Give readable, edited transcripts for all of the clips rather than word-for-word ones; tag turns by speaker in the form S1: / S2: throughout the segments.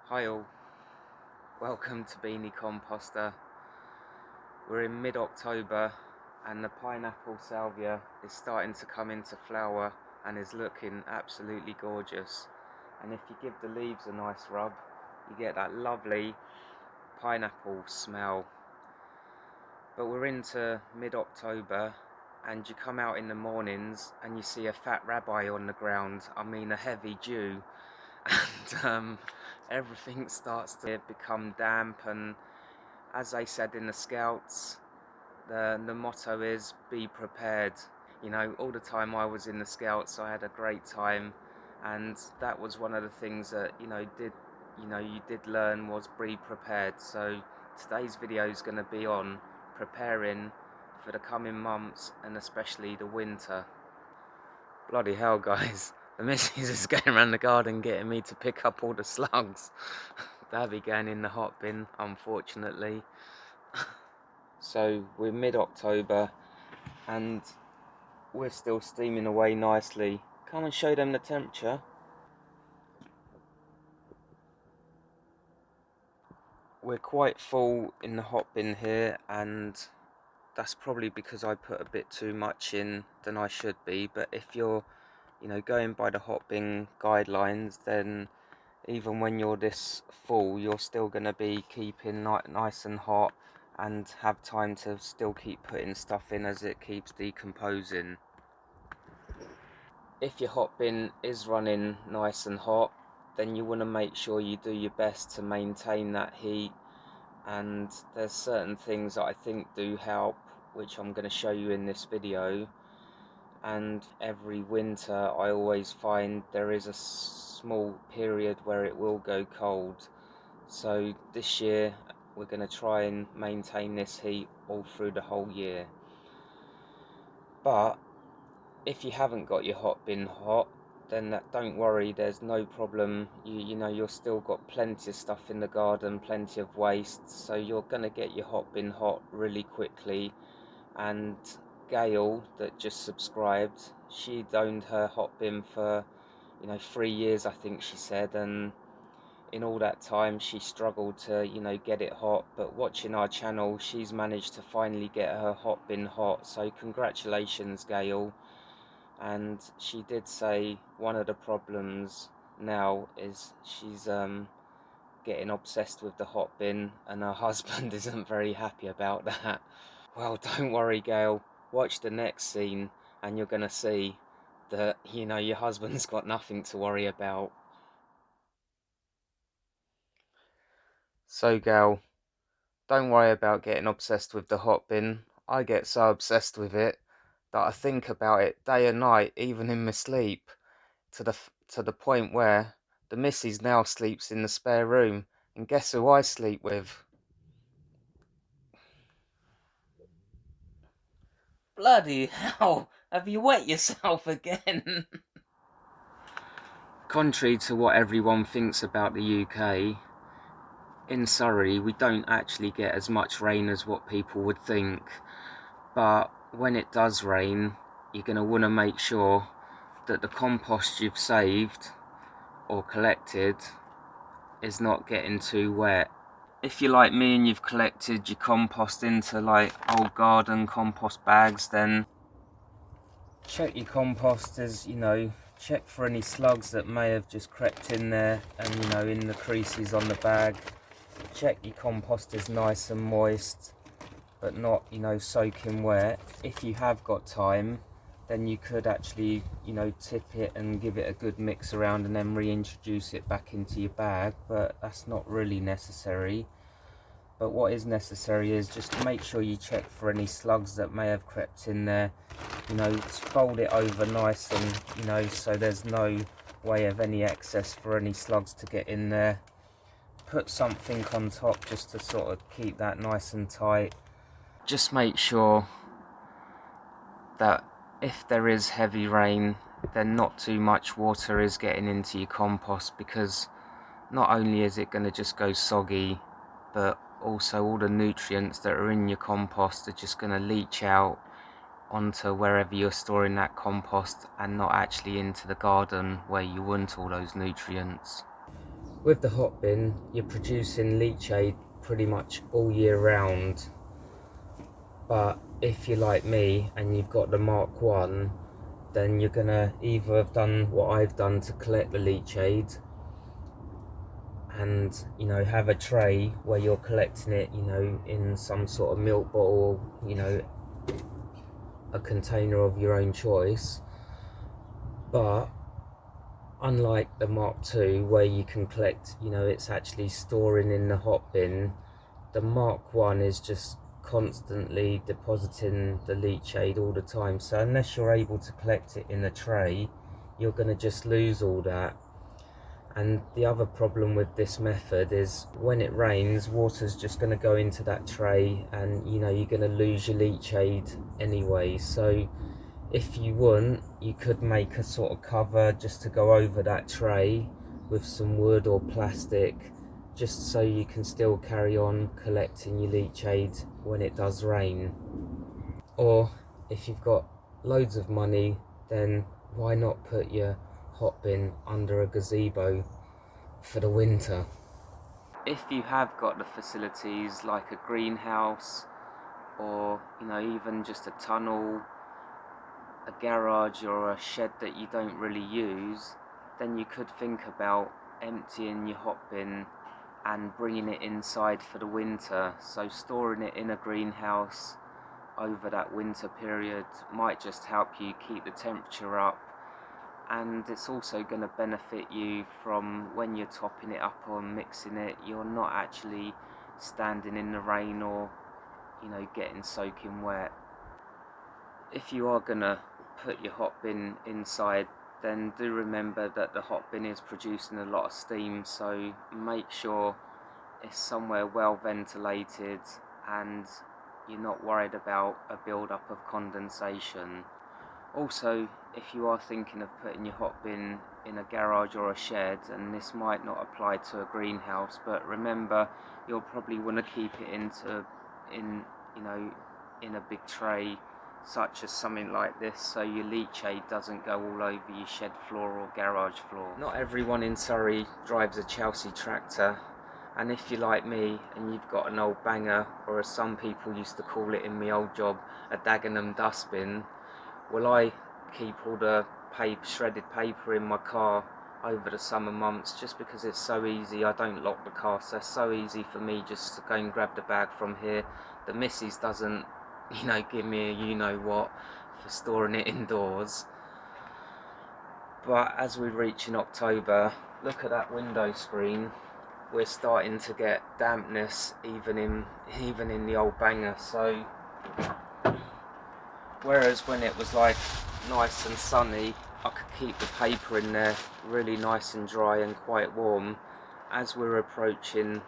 S1: Hi all, welcome to Beanie Composter. We're in mid-October and the pineapple salvia is starting to come into flower and is looking absolutely gorgeous. And if you give the leaves a nice rub, you get that lovely pineapple smell. But we're into mid-October and you come out in the mornings and you see a fat rabbi on the ground, I mean a heavy Jew, and everything starts to become damp. And as they said in the Scouts, the motto is be prepared. You know, all the time I was in the Scouts I had a great time, and that was one of the things that you did learn was be prepared. So today's video is going to be on preparing for the coming months and especially the winter. Bloody hell, guys. The missus is going around the garden getting me to pick up all the slugs. They'll be going in the hot bin, unfortunately. So we're mid-October and we're still steaming away nicely. Come and show them the temperature. We're quite full in the hot bin here, and that's probably because I put a bit too much in than I should be. But if you're going by the hot bin guidelines, then even when you're this full, you're still going to be keeping nice and hot and have time to still keep putting stuff in as it keeps decomposing. If your hot bin is running nice and hot, then you want to make sure you do your best to maintain that heat. And there's certain things that I think do help, which I'm going to show you in this video. And every winter I always find there is a small period where it will go cold. So this year we're going to try and maintain this heat all through the whole year. But if you haven't got your hot bin hot, then don't worry, there's no problem. You've still got plenty of stuff in the garden, plenty of waste, so you're gonna get your hot bin hot really quickly. And Gail, that just subscribed, she'd owned her hot bin for 3 years, I think she said, and in all that time she struggled to get it hot. But watching our channel, she's managed to finally get her hot bin hot, so congratulations, Gail. And she did say one of the problems now is she's getting obsessed with the hot bin, and her husband isn't very happy about that. Well, don't worry, Gail, watch the next scene and you're gonna see that your husband's got nothing to worry about. So Gail, don't worry about getting obsessed with the hot bin. I get so obsessed with it that I think about it day and night, even in my sleep, to the point where the missus now sleeps in the spare room, and guess who I sleep with? Bloody hell, have you wet yourself again? Contrary to what everyone thinks about the UK, in Surrey we don't actually get as much rain as what people would think. But when it does rain, you're going to want to make sure that the compost you've saved or collected is not getting too wet. If you're like me and you've collected your compost into like old garden compost bags, then check your composters, check for any slugs that may have just crept in there and in the creases on the bag. Check your composters nice and moist, but not soaking wet. If you have got time, then you could actually tip it and give it a good mix around and then reintroduce it back into your bag, but that's not really necessary. But what is necessary is just to make sure you check for any slugs that may have crept in there. Fold it over nice and so there's no way of any excess for any slugs to get in there. Put something on top just to sort of keep that nice and tight. Just make sure that if there is heavy rain, then not too much water is getting into your compost, because not only is it going to just go soggy, but also all the nutrients that are in your compost are just going to leach out onto wherever you're storing that compost and not actually into the garden where you want all those nutrients. With the Hotbin, you're producing leachate pretty much all year round, but if you're like me and you've got the Mark 1, then you're gonna either have done what I've done to collect the leachate and, you know, have a tray where you're collecting it, you know, in some sort of milk bottle, you know, a container of your own choice. But unlike the Mark II, where you can collect, you know, it's actually storing in the Hotbin, the Mark 1 is just constantly depositing the leachate all the time. So unless you're able to collect it in a tray, you're going to just lose all that. And the other problem with this method is when it rains, water's just going to go into that tray, and, you know, you're going to lose your leachate anyway. So if you want, you could make a sort of cover just to go over that tray with some wood or plastic, just so you can still carry on collecting your leachate when it does rain. Or if you've got loads of money, then why not put your Hotbin under a gazebo for the winter? If you have got the facilities like a greenhouse, or, you know, even just a tunnel, a garage or a shed that you don't really use, then you could think about emptying your Hotbin and bringing it inside for the winter. So storing it in a greenhouse over that winter period might just help you keep the temperature up, and it's also going to benefit you from when you're topping it up or mixing it, you're not actually standing in the rain or, you know, getting soaking wet. If you are going to put your Hotbin inside, then do remember that the Hotbin is producing a lot of steam, so make sure it's somewhere well ventilated and you're not worried about a build-up of condensation. Also, if you are thinking of putting your Hotbin in a garage or a shed, and this might not apply to a greenhouse, but remember you'll probably want to keep it in a big tray such as something like this, so your leachate doesn't go all over your shed floor or garage floor. Not everyone in Surrey drives a Chelsea tractor, and if you're like me and you've got an old banger, or as some people used to call it in my old job, a Dagenham dustbin, well, I keep all the shredded paper in my car over the summer months just because it's so easy. I don't lock the car, so it's so easy for me just to go and grab the bag from here. The missus doesn't, you know, give me a you-know-what for storing it indoors. But as we reach in October, look at that window screen. We're starting to get dampness even in the old banger. So whereas when it was like nice and sunny, I could keep the paper in there really nice and dry and quite warm. As we're approaching,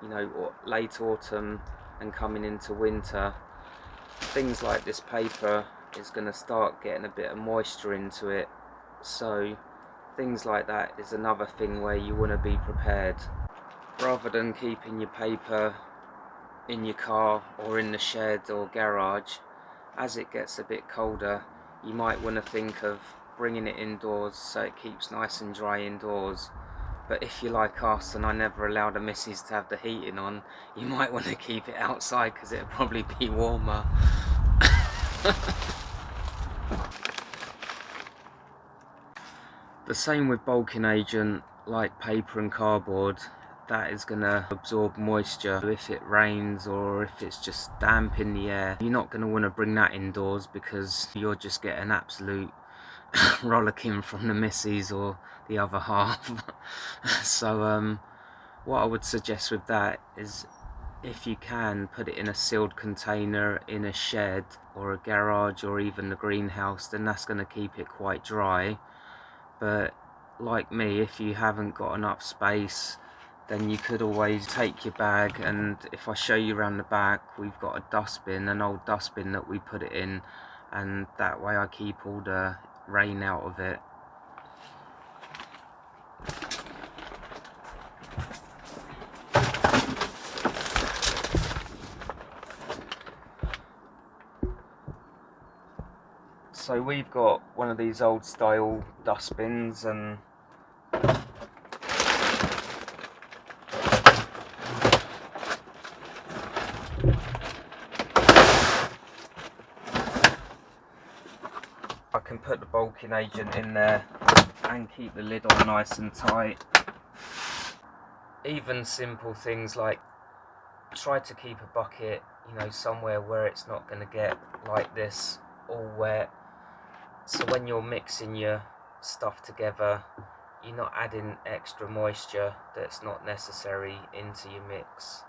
S1: you know, late autumn and coming into winter, things like this paper is going to start getting a bit of moisture into it. So things like that is another thing where you want to be prepared. Rather than keeping your paper in your car or in the shed or garage, as it gets a bit colder, you might want to think of bringing it indoors so it keeps nice and dry indoors. But if you're like us, and I never allow the missus to have the heating on, you might want to keep it outside because it'll probably be warmer. The same with bulking agent like paper and cardboard. That is going to absorb moisture if it rains or if it's just damp in the air. You're not going to want to bring that indoors because you'll just get an absolute rollicking from the missus or the other half. So what I would suggest with that is, if you can, put it in a sealed container in a shed or a garage or even the greenhouse, then that's going to keep it quite dry. But like me, if you haven't got enough space, then you could always take your bag, and if I show you around the back, we've got a dustbin, an old dustbin that we put it in, and that way I keep all the rain out of it. So we've got one of these old style dustbins, and bulking agent in there and keep the lid on nice and tight. Even simple things like try to keep a bucket, you know, somewhere where it's not going to get like this all wet, so when you're mixing your stuff together you're not adding extra moisture that's not necessary into your mix.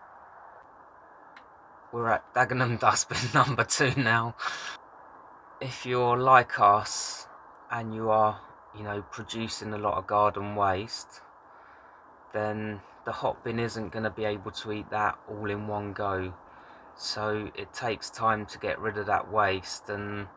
S1: We're at Dagenham dustbin number 2 now. If you're like us and you are, you know, producing a lot of garden waste, then the Hotbin isn't going to be able to eat that all in one go. So it takes time to get rid of that waste, and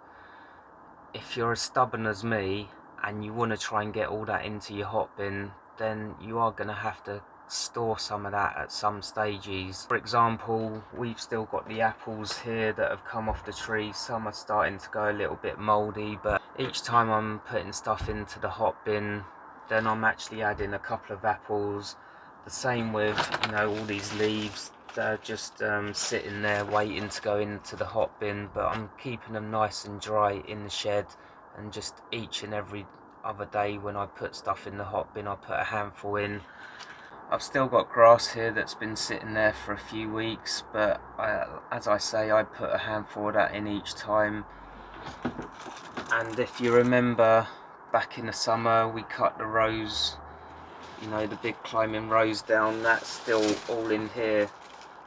S1: if you're as stubborn as me and you want to try and get all that into your Hotbin, then you are going to have to store some of that at some stages. For example, we've still got the apples here that have come off the tree. Some are starting to go a little bit mouldy, but each time I'm putting stuff into the Hotbin, then I'm actually adding a couple of apples. The same with, you know, all these leaves. They're just sitting there waiting to go into the Hotbin, but I'm keeping them nice and dry in the shed, and just each and every other day when I put stuff in the Hotbin I put a handful in. I've still got grass here that's been sitting there for a few weeks, but as I say, I put a handful of that in each time. And if you remember back in the summer we cut the rose, you know, the big climbing rose down, that's still all in here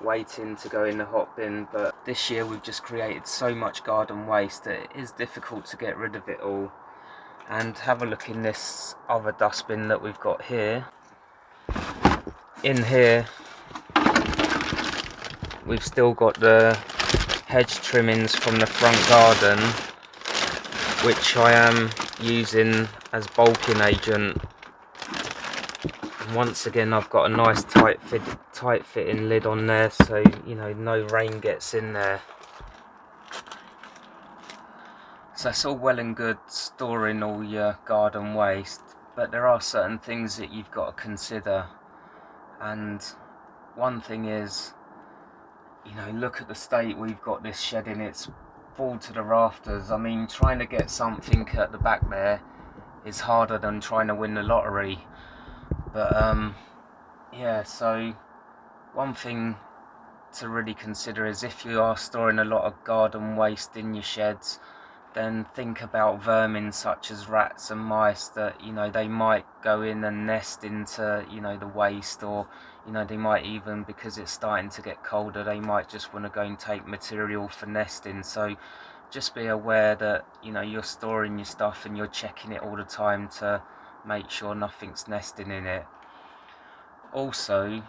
S1: waiting to go in the Hotbin. But this year we've just created so much garden waste that it is difficult to get rid of it all. And have a look in this other dustbin that we've got here. In here we've still got the hedge trimmings from the front garden, which I am using as bulking agent. And once again I've got a nice tight fitting lid on there, so you know, no rain gets in there. So it's all well and good storing all your garden waste, but there are certain things that you've got to consider. And one thing is, you know, look at the state we've got this shed in. It's full to the rafters. I mean, trying to get something at the back there is harder than trying to win the lottery. But yeah, so one thing to really consider is if you are storing a lot of garden waste in your sheds, then think about vermin such as rats and mice that, you know, they might go in and nest into, you know, the waste, or, you know, they might even, because it's starting to get colder, they might just want to go and take material for nesting. So just be aware that, you know, you're storing your stuff and you're checking it all the time to make sure nothing's nesting in it. Also,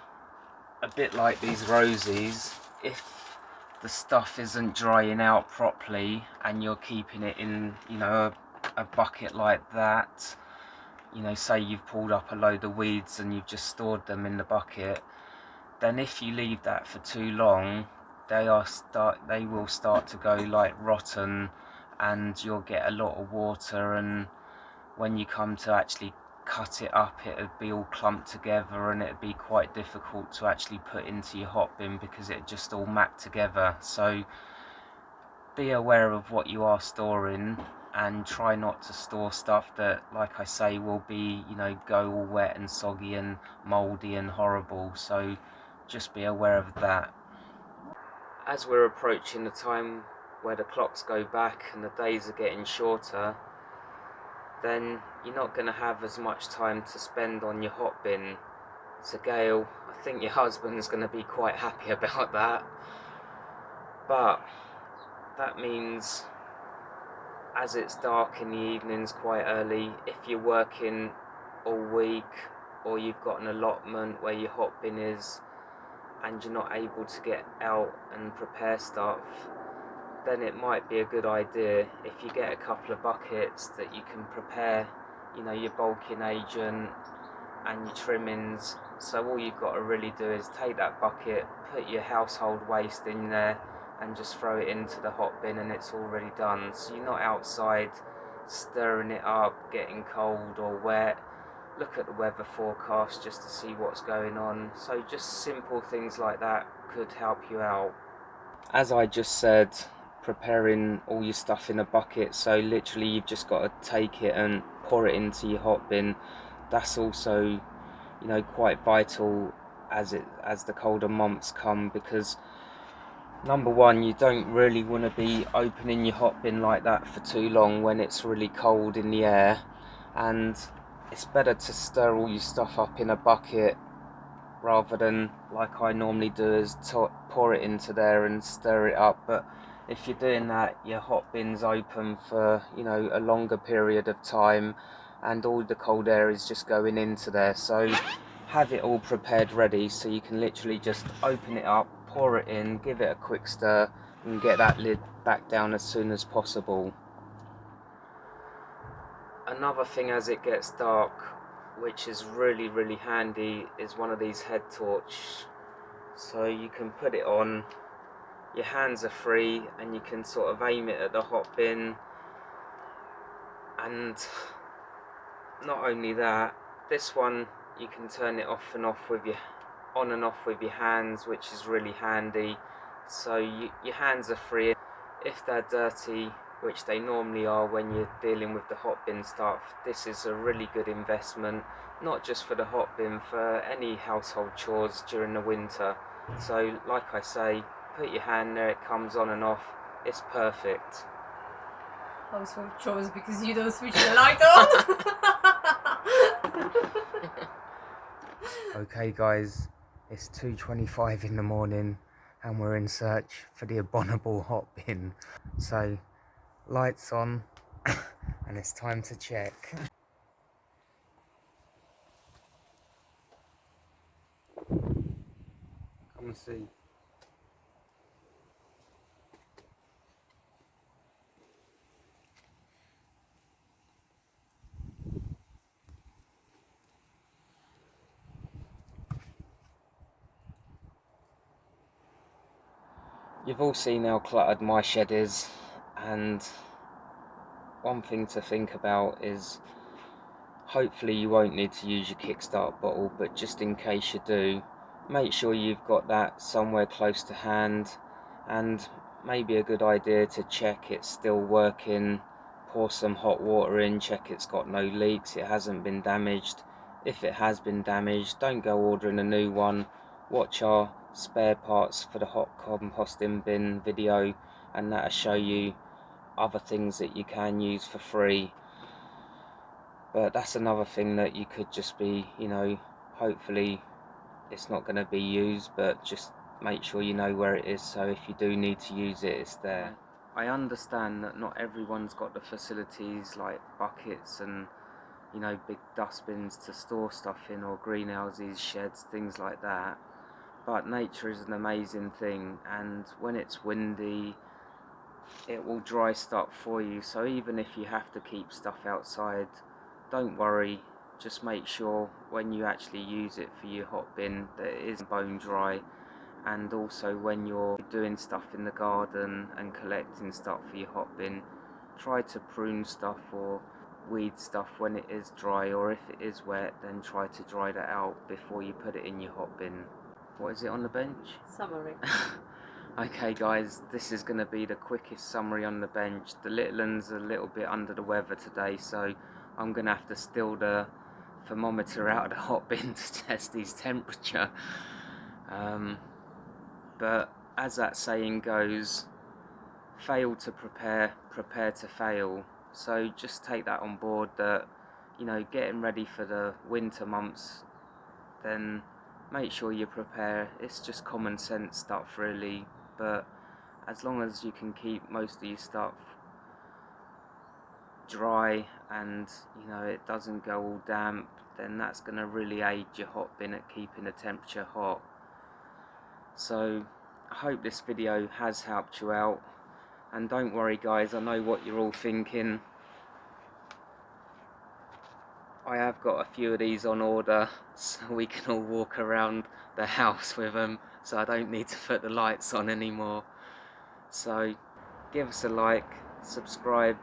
S1: a bit like these roses, if the stuff isn't drying out properly and you're keeping it in, you know, a bucket like that, you know, say you've pulled up a load of weeds and you've just stored them in the bucket, then if you leave that for too long, they will start to go like rotten, and you'll get a lot of water, and when you come to actually cut it up, it'd be all clumped together and it'd be quite difficult to actually put into your Hotbin because it just all mapped together. So be aware of what you are storing and try not to store stuff that, like I say, will be, you know, go all wet and soggy and mouldy and horrible. So just be aware of that. As we're approaching the time where the clocks go back and the days are getting shorter, then you're not going to have as much time to spend on your Hotbin. So Gail, I think your husband's going to be quite happy about that. But that means, as it's dark in the evenings quite early, if you're working all week or you've got an allotment where your Hotbin is and you're not able to get out and prepare stuff, then it might be a good idea if you get a couple of buckets that you can prepare, you know, your bulking agent and your trimmings. So all you've got to really do is take that bucket, put your household waste in there and just throw it into the Hotbin, and it's already done. So you're not outside stirring it up, getting cold or wet. Look at the weather forecast just to see what's going on. So just simple things like that could help you out. As I just said, preparing all your stuff in a bucket, so literally you've just got to take it and pour it into your hot bin. That's also, you know, quite vital as the colder months come, because number one, you don't really want to be opening your hot bin like that for too long when it's really cold in the air, and it's better to stir all your stuff up in a bucket rather than, like I normally do, is pour it into there and stir it up. But if you're doing that, your hot bin's open for, you know, a longer period of time, and all the cold air is just going into there. So have it all prepared ready, so you can literally just open it up, pour it in, give it a quick stir, and get that lid back down as soon as possible. Another thing as it gets dark, which is really handy, is one of these head torch. So you can put it on, your hands are free, and you can sort of aim it at the hot bin. And not only that, this one you can turn it off and off with your on and off with your hands, which is really handy. So your hands are free. If they're dirty, which they normally are when you're dealing with the hot bin stuff, this is a really good investment, not just for the hot bin, for any household chores during the winter. So like I say, put your hand there, it comes on and off, it's perfect.
S2: Household chores because you don't switch the light on.
S1: Okay guys, it's 2:25 in the morning and we're in search for the abominable hot bin. So lights on and it's time to check. Come and see. You've all seen how cluttered my shed is, and one thing to think about is, hopefully you won't need to use your kickstart bottle, but just in case you do, make sure you've got that somewhere close to hand, and maybe a good idea to check it's still working. Pour some hot water in, check it's got no leaks, it hasn't been damaged. If it has been damaged, don't go ordering a new one. Watch our spare parts for the hot composting bin video, and that'll show you other things that you can use for free. But that's another thing that you could just be, you know, hopefully it's not going to be used, but just make sure you know where it is, so if you do need to use it, it's there. I understand that not everyone's got the facilities like buckets and, you know, big dustbins to store stuff in, or greenhouses, sheds, things like that. But nature is an amazing thing, and when it's windy, it will dry stuff for you. So even if you have to keep stuff outside, don't worry, just make sure when you actually use it for your hot bin that it is bone dry. And also when you're doing stuff in the garden and collecting stuff for your hot bin, try to prune stuff or weed stuff when it is dry, or if it is wet, then try to dry that out before you put it in your hot bin. What is it on the bench?
S2: Summary.
S1: Okay guys, this is going to be the quickest summary on the bench. The little one's a little bit under the weather today, so I'm going to have to steal the thermometer out of the hot bin to test his temperature. But as that saying goes, fail to prepare, prepare to fail. So just take that on board, that, you know, getting ready for the winter months, then make sure you prepare. It's just common sense stuff really, but as long as you can keep most of your stuff dry and, you know, it doesn't go all damp, then that's going to really aid your hot bin at keeping the temperature hot. So I hope this video has helped you out, and don't worry guys, I know what you're all thinking. I have got a few of these on order, so we can all walk around the house with them, so I don't need to put the lights on anymore. So give us a like, subscribe,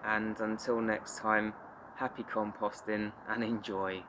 S1: and until next time, happy composting and enjoy.